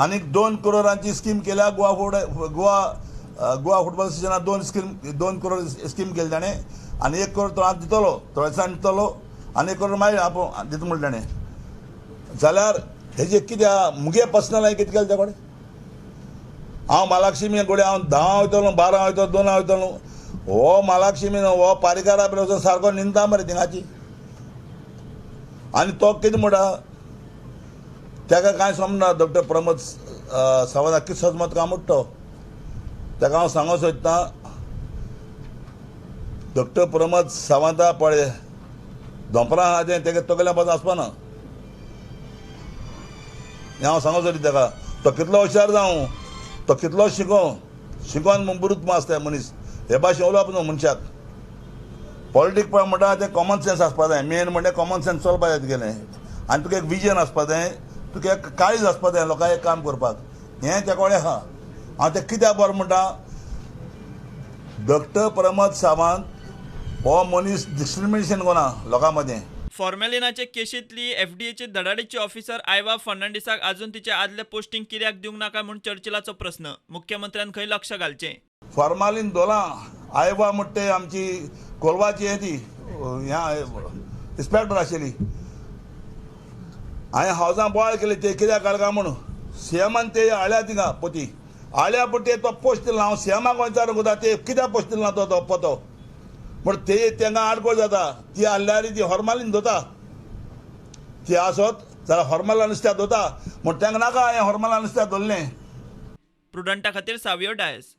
आणि 2 करोडांची स्कीम केल्या Goa football असोसिएशनान 2 crore scheme केली ताणे आणि 1 करोड तो आज दितलो थोड्या दिसांनी दितलो आणि 1 करोड मागीर आपूण दिता म्हणलें ताणें जाल्यार हेजे कितें मुगे पर्सनल हांवें कितें केलें ते कडेन हांव म्हालक्ष्मी गोडे हांव 10 वयतलो 12 वयतलो 2 वयतलो हो म्हालक्ष्मी हो पारिकारा बरोबर सारको निंदा मरे थिंगाची आनी तो कितें म्हणटा ताका कांय समजना डॉक्टर प्रमोद सावंत कितें सजमत काय म्हणटा तो ताका हांव सांगूंक सोदतां डॉक्टर प्रमोद सावंता पळय दोंपरां आहा तें तेगे तकल्या पासून आसपाना हें हांव सांगूंक सोदी ताका तो कितलो हुशार जावं तो कितलो शिकोन बुरूत आसता मनीस हे भाशेन उलोवप न्हू मनशाक पॉलिटीक पळय म्हणटा तें कॉमन सेन्स आसपा जाय मेन म्हणजे कॉमन सेन्स चलपा जाय तुगेलें आनी तुका एक विजन आसपा जाय तुका एक काळीज आसपा जाय लोकांक एक काम करपाक हें त्या कडेन आहा हांव तें कित्याक बरें म्हणटा डॉक्टर प्रमोद सावंत हो मनीस डिस्क्रिमिनेशन कोना लोकां मदें फॉर्मेलिनाचे केशींतली एफडीएची धडाडीची ऑफिसर आयवा फर्नांडिसाक अजून तिचे आदले पोस्टिंग कित्याक दिवंक नाका म्हूण चर्चिलाचो प्रस्न मुख्यमंत्र्यान खंय लक्ष घालचें फॉर्मालीन दोलां आयवा म्हणटा ती आमची कोलवाची ती इन्स्पेक्टर आशिल्ली हांवें हावजां बोवाळ केली ते कित्याक काडका म्हणून सीएमान ते आळ्या थिंगा पोती आळ्या पोटी तो पोस्ट दिला हांव सीएमाक विचारूंक वता ते कित्याक पोस्ट दिला तो पोतो म्हण ते तांकां आडकोळ जाता ती हाडल्यार ती हॉर्मालीन दोता ती आसत जाल्यार हॉर्माला नुस्त्या दोता म्हण तांकां नाका हांवें हॉर्माला नुस्त्या दवरलें प्रुडंटा खातीर सावियो डायस